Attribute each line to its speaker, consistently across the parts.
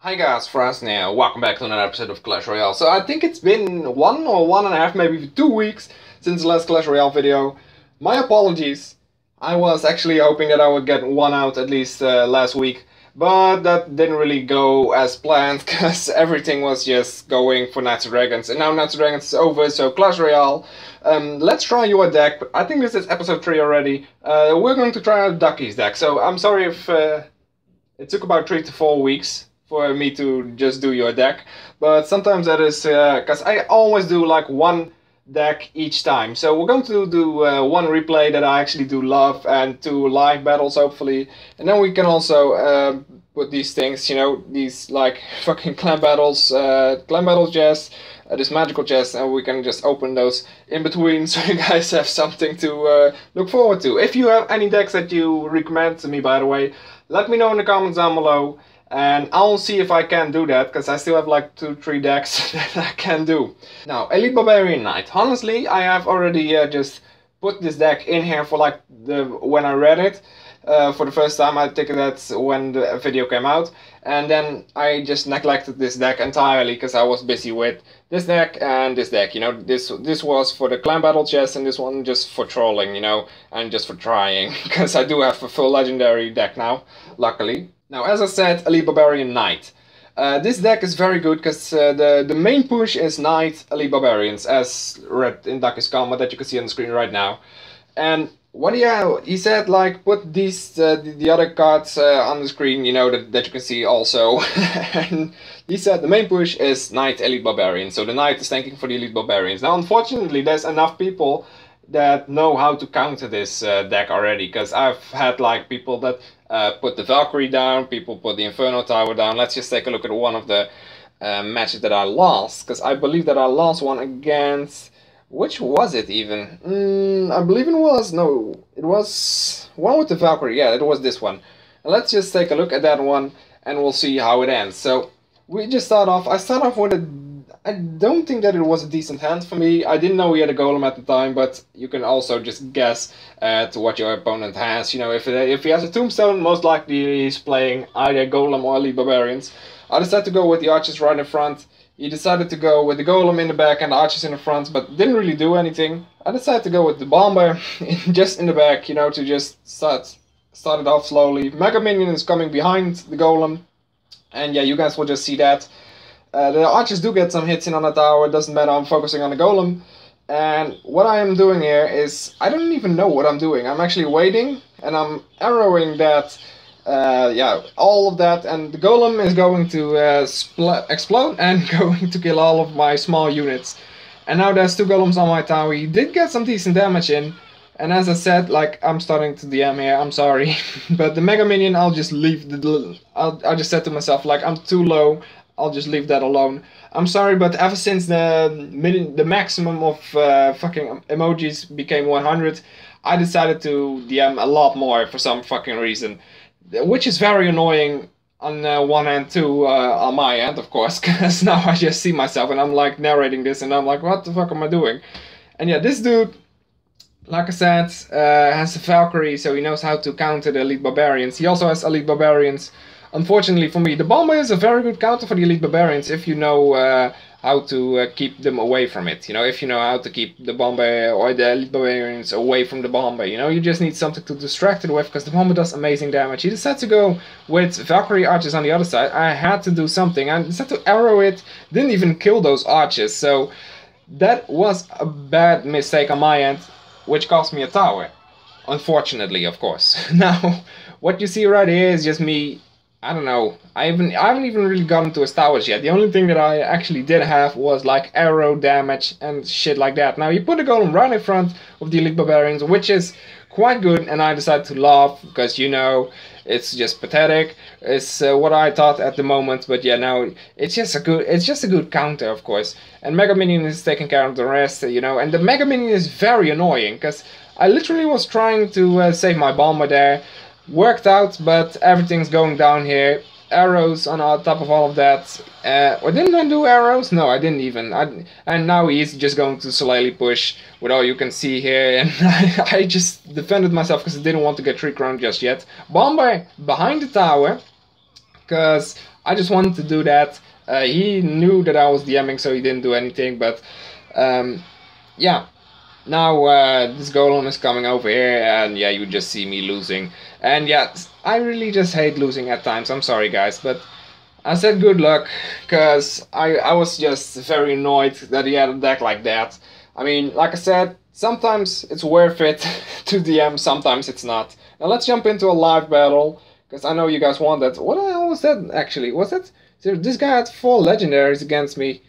Speaker 1: Hi guys, Franz here. Welcome back to another episode of Clash Royale. So I think it's been 1.5, maybe 2 weeks since the last Clash Royale video. My apologies. I was actually hoping that I would get one out at least last week. But that didn't really go as planned because everything was just going for Knights of Dragons. And now Knights of Dragons is over, so Clash Royale. Let's try your deck. I think this is episode 3 already. We're going to try out Ducky's deck. So I'm sorry if it took about 3 to 4 weeks for me to just do your deck, but sometimes that is because I always do like one deck each time. So we're going to do one replay that I actually do love and 2 live battles hopefully, and then we can also put these things, you know, these like fucking clan battles chests, this magical chest, and we can just open those in between so you guys have something to look forward to. If you have any decks that you recommend to me, by the way, let me know in the comments down below. And I'll see if I can do that, because I still have like 2-3 decks that I can do. Now, Elite Barbarian Knight. Honestly, I have already just put this deck in here for like when I read it for the first time. I think that's when the video came out. And then I just neglected this deck entirely because I was busy with this deck and this deck. You know, this was for the clan battle chest and this one just for trolling, you know, and just for trying. Because I do have a full legendary deck now, luckily. Now, as I said, Elite Barbarian Knight. This deck is very good because the main push is Knight Elite Barbarians, as read in Ducky's comment that you can see on the screen right now. And what he said, like, put these the other cards on the screen, you know, that you can see also. And he said the main push is Knight Elite Barbarians, so the Knight is tanking for the Elite Barbarians. Now, unfortunately, there's enough people that know how to counter this deck already, because I've had like people that put the Valkyrie down, people put the Inferno Tower down. Let's just take a look at one of the matches that I lost, because I believe that I lost one against, which was it even? I believe it was one with the Valkyrie. Yeah, it was this one. And let's just take a look at that one and we'll see how it ends. So we just I start off with I don't think that it was a decent hand for me. I didn't know he had a golem at the time, but you can also just guess at what your opponent has. You know, if he has a tombstone, most likely he's playing either golem or Elite Barbarians. I decided to go with the archers right in front. He decided to go with the golem in the back and the archers in the front, but didn't really do anything. I decided to go with the bomber just in the back, you know, to just start it off slowly. Mega Minion is coming behind the golem, and yeah, you guys will just see that. The archers do get some hits in on the tower, it doesn't matter, I'm focusing on the golem. And what I am doing here is, I don't even know what I'm doing. I'm actually waiting, and I'm arrowing that, yeah, all of that, and the golem is going to explode and going to kill all of my small units. And now there's 2 golems on my tower. He did get some decent damage in, and as I said, like, I'm starting to DM here, I'm sorry. But the Mega Minion, I'll just leave I just said to myself, like, I'm too low. I'll just leave that alone. I'm sorry, but ever since the maximum of fucking emojis became 100, I decided to DM a lot more for some fucking reason. Which is very annoying on one hand too, on my end, of course, because now I just see myself and I'm like narrating this and I'm like, what the fuck am I doing? And yeah, this dude, like I said, has a Valkyrie, so he knows how to counter the Elite Barbarians. He also has Elite Barbarians. Unfortunately for me, the bomber is a very good counter for the Elite Barbarians if you know how to keep them away from it. You know, if you know how to keep the bomber or the Elite Barbarians away from the bomber. You know, you just need something to distract it with, because the bomber does amazing damage. He decided to go with Valkyrie archers on the other side. I had to do something. I decided to arrow it, didn't even kill those archers. So that was a bad mistake on my end, which cost me a tower. Unfortunately, of course. Now, what you see right here is just me. I don't know, I haven't even really gotten to his towers yet. The only thing that I actually did have was like arrow damage and shit like that. Now, you put the golem right in front of the Elite Barbarians, which is quite good, and I decided to laugh because, you know, it's just pathetic. It's what I thought at the moment, but yeah, now it's just a good counter, of course. And Mega Minion is taking care of the rest, you know, and the Mega Minion is very annoying because I literally was trying to save my bomber there. Worked out, but everything's going down here. Arrows on top of all of that. Or didn't I do arrows? No, I didn't even. And now he's just going to slowly push with all you can see here. And I just defended myself because I didn't want to get 3 crowned just yet. Bomber behind the tower. because I just wanted to do that. He knew that I was DMing, so he didn't do anything, but yeah. Now this golem is coming over here, and yeah, you just see me losing. And yeah, I really just hate losing at times. I'm sorry, guys, but I said good luck, because I was just very annoyed that he had a deck like that. I mean, like I said, sometimes it's worth it to DM, sometimes it's not. Now let's jump into a live battle, because I know you guys want that. What the hell was that, actually? Was it? This guy had 4 legendaries against me,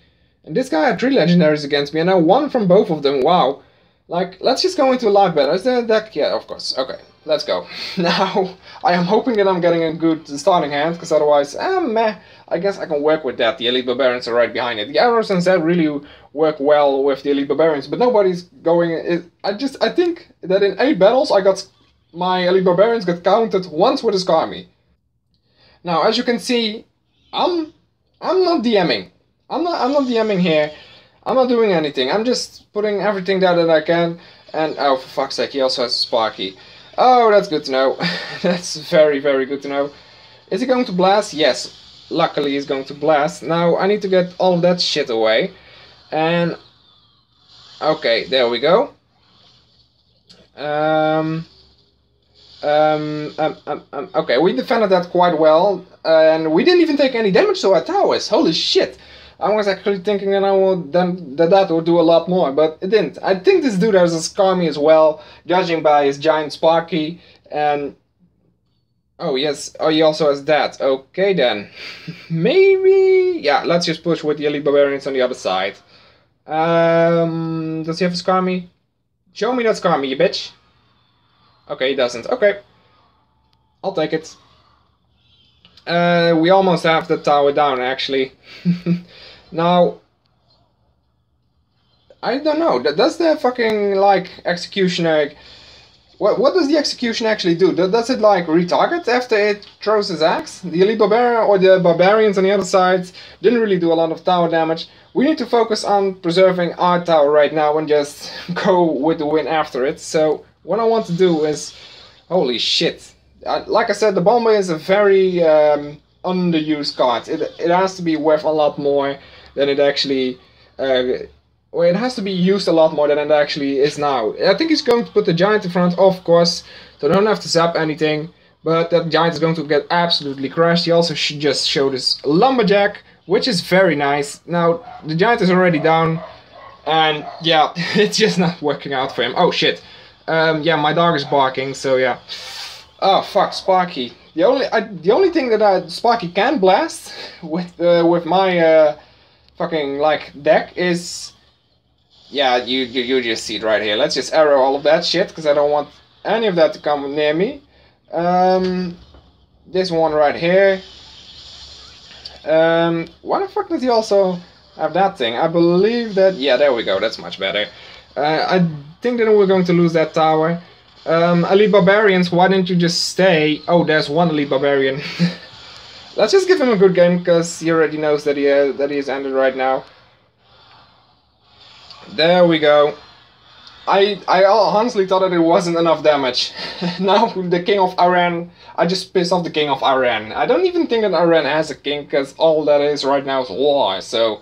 Speaker 1: and this guy had 3 legendaries against me, and I won from both of them. Wow. Like, let's just go into a live battle. Is there a deck? Yeah, of course. Okay, let's go. Now, I am hoping that I'm getting a good starting hand, because otherwise, meh, I guess I can work with that. The Elite Barbarians are right behind it. The arrows and that really work well with the Elite Barbarians, but nobody's going... I think that in 8 battles, my Elite Barbarians got counted once with a Skarmy. Now, as you can see, I'm not DMing. I'm not DMing here. I'm not doing anything. I'm just putting everything there that I can. And oh, for fuck's sake, he also has Sparky. Oh, that's good to know. That's very, very good to know. Is he going to blast? Yes. Luckily, he's going to blast. Now, I need to get all of that shit away. And okay, there we go. Okay, we defended that quite well. And we didn't even take any damage to our towers. Holy shit. I was actually thinking that that would do a lot more, but it didn't. I think this dude has a Skarmy as well, judging by his giant Sparky, and... oh, yes, oh, he also has that. Okay, then. Maybe... yeah, let's just push with the Elite Barbarians on the other side. Does he have a Skarmy? Show me that Skarmy, you bitch. Okay, he doesn't. Okay. I'll take it. We almost have the tower down, actually. Now, I don't know. Does the fucking, like, executioner... What does the execution actually do? Does it, like, retarget after it throws his axe? The Elite Barbarian or the Barbarians on the other side didn't really do a lot of tower damage. We need to focus on preserving our tower right now and just go with the win after it. So, what I want to do is... holy shit. Like I said, the bomber is a very underused card. It has to be worth a lot more than it actually... well, it has to be used a lot more than it actually is now. I think he's going to put the giant in front, of course, so I don't have to zap anything. But that giant is going to get absolutely crushed. He also just showed his lumberjack, which is very nice. Now, the giant is already down. And yeah, it's just not working out for him. Oh shit. Yeah, my dog is barking, so yeah. Oh fuck, Sparky. The only thing that Sparky can blast with my fucking like deck is, yeah, you just see it right here. Let's just arrow all of that shit because I don't want any of that to come near me. This one right here. Why the fuck does he also have that thing? I believe that, yeah, there we go. That's much better. I think that we're going to lose that tower. Elite Barbarians, why didn't you just stay? Oh, there's one Elite Barbarian. Let's just give him a good game, because he already knows that he is ended right now. There we go. I honestly thought that it wasn't enough damage. Now, the King of Iran, I just pissed off the King of Iran. I don't even think that Iran has a king, because all that is right now is war, so...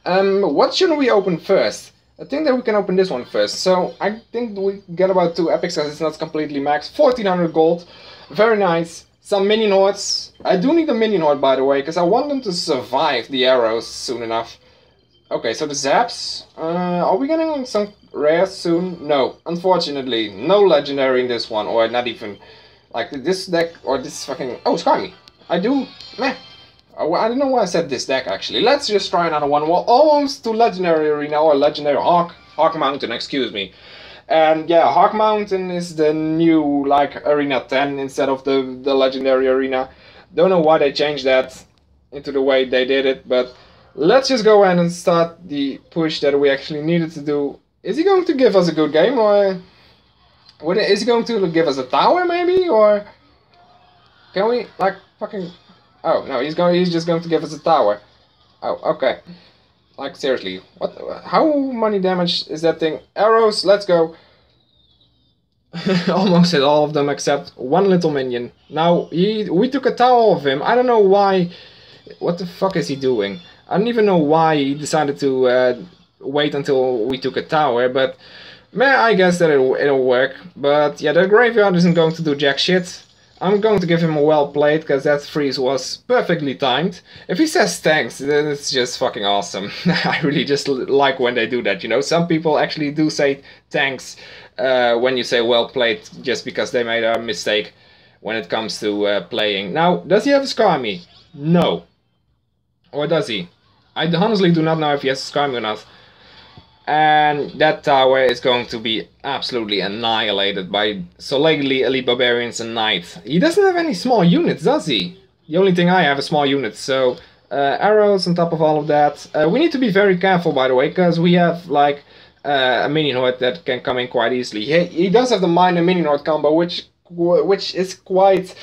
Speaker 1: what should we open first? I think that we can open this one first. So I think we get about 2 epics as it's not completely maxed. 1400 gold. Very nice. Some minion hordes. I do need a minion horde, by the way, because I want them to survive the arrows soon enough. Okay, so the zaps. Are we getting some rares soon? No, unfortunately. No legendary in this one, or not even like this deck or this fucking... oh, Skarmy. I do... meh. I don't know why I said this deck, actually. Let's just try another one. We're almost to Legendary Arena, or Legendary Hawk Mountain, excuse me. And yeah, Hawk Mountain is the new, like, Arena 10 instead of the Legendary Arena. Don't know why they changed that into the way they did it, but let's just go ahead and start the push that we actually needed to do. Is he going to give us a good game, or... is he going to give us a tower, maybe, or... can we, like, fucking... oh, no, he's just going to give us a tower. Oh, okay. Like, seriously, what? How many damage is that thing? Arrows, let's go. Almost hit all of them except one little minion. Now, we took a tower of him. I don't know why. What the fuck is he doing? I don't even know why he decided to wait until we took a tower, but man, I guess that it'll work. But yeah, the graveyard isn't going to do jack shit. I'm going to give him a well played, because that freeze was perfectly timed. If he says thanks, then it's just fucking awesome. I really just like when they do that, you know. Some people actually do say thanks when you say well played, just because they made a mistake when it comes to playing. Now, does he have a Skarmy? No. Or does he? I honestly do not know if he has a Skarmy or not. And that tower is going to be absolutely annihilated by Soleil, Elite Barbarians and Knight. He doesn't have any small units, does he? The only thing I have is small units, so arrows on top of all of that. We need to be very careful, by the way, because we have like a minion horde that can come in quite easily. He does have the minor minion horde combo, which is quite...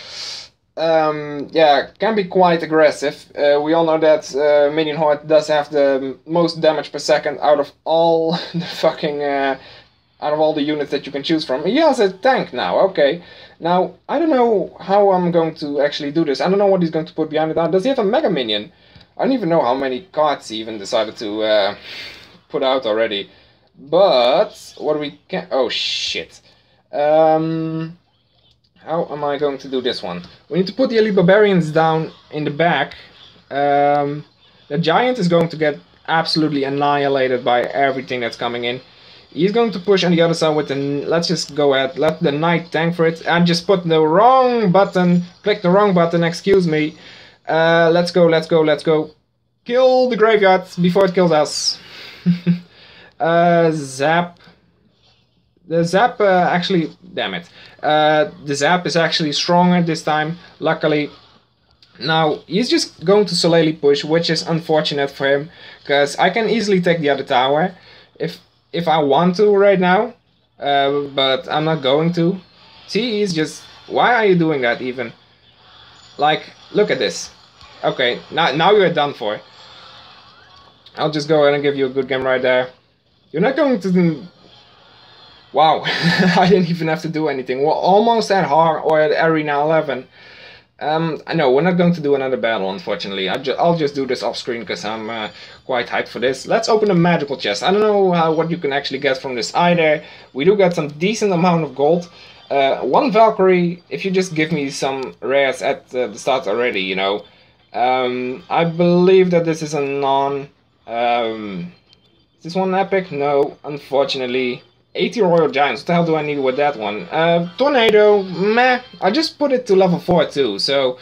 Speaker 1: yeah, can be quite aggressive. We all know that Minion Horde does have the most damage per second out of all the fucking out of all the units that you can choose from. He has a tank now. Okay, now I don't know how I'm going to actually do this. I don't know what he's going to put behind it. Does he have a Mega Minion? I don't even know how many cards he even decided to put out already. But what we can... Oh shit. How am I going to do this one? We need to put the Elite Barbarians down in the back. The Giant is going to get absolutely annihilated by everything that's coming in. He's going to push on the other side with the... Let's just go ahead. Let the Knight tank for it. And just put the wrong button. Click the wrong button, excuse me. Let's go, let's go, let's go. Kill the graveyard before it kills us. Zap. The Zap actually... Damn it. The Zap is actually stronger this time, luckily. Now, he's just going to Soleil push, which is unfortunate for him, because I can easily take the other tower if I want to right now, but I'm not going to. See, he's just... Why are you doing that even? Like, look at this. Okay, now you're done for. I'll just go ahead and give you a good game right there. You're not going to... Wow, I didn't even have to do anything. We're almost at Har or at Arena 11. I know, we're not going to do another battle, unfortunately. I'll just do this off screen because I'm quite hyped for this. Let's open a magical chest. I don't know what you can actually get from this either. We do get some decent amount of gold. One Valkyrie, if you just give me some rares at the start already, you know. I believe that this is a non... is this one epic? No, unfortunately. 80 Royal Giants, what the hell do I need with that one? Tornado, meh, I just put it to level 4 too, so...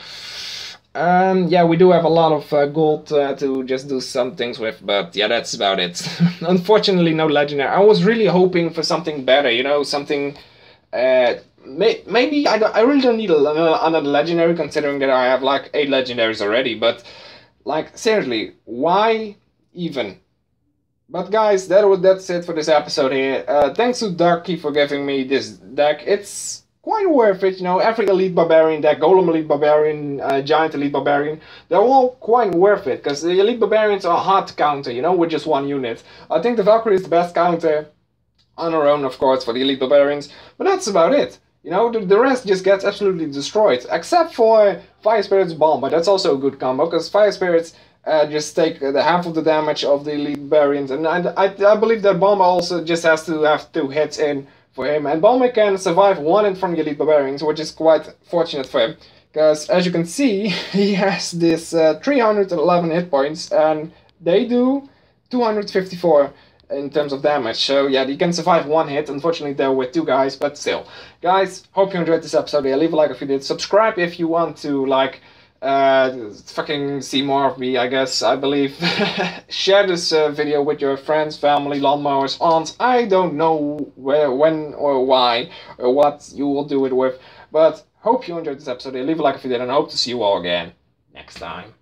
Speaker 1: yeah, we do have a lot of gold to just do some things with, but yeah, that's about it. Unfortunately, no legendary. I was really hoping for something better, you know, something... maybe I really don't need another legendary, considering that I have like 8 legendaries already, but... Like, seriously, why even? But guys, that's it for this episode here. Thanks to Darky for giving me this deck. It's quite worth it, you know. Every Elite Barbarian deck, Golem Elite Barbarian, Giant Elite Barbarian, they're all quite worth it. Because the Elite Barbarians are hard to counter, you know, with just one unit. I think the Valkyrie is the best counter, on her own, of course, for the Elite Barbarians. But that's about it. You know, the rest just gets absolutely destroyed. Except for Fire Spirit's Bomb, but that's also a good combo, because Fire Spirits... just take the half of the damage of the Elite Barbarians, and I believe that Bomber also just has to have 2 hits in for him, and Bomber can survive 1 hit from the Elite Barbarians, which is quite fortunate for him, because as you can see, he has this 311 hit points, and they do 254 in terms of damage, so yeah, he can survive 1 hit. Unfortunately, they're with 2 guys, but still. Guys, hope you enjoyed this episode. Yeah, leave a like if you did, subscribe if you want to, like, fucking see more of me, I guess, I believe. Share this video with your friends, family, lawnmowers, aunts. I don't know where, when, or why, or what you will do it with. But hope you enjoyed this episode. Leave a like if you did, and I hope to see you all again next time.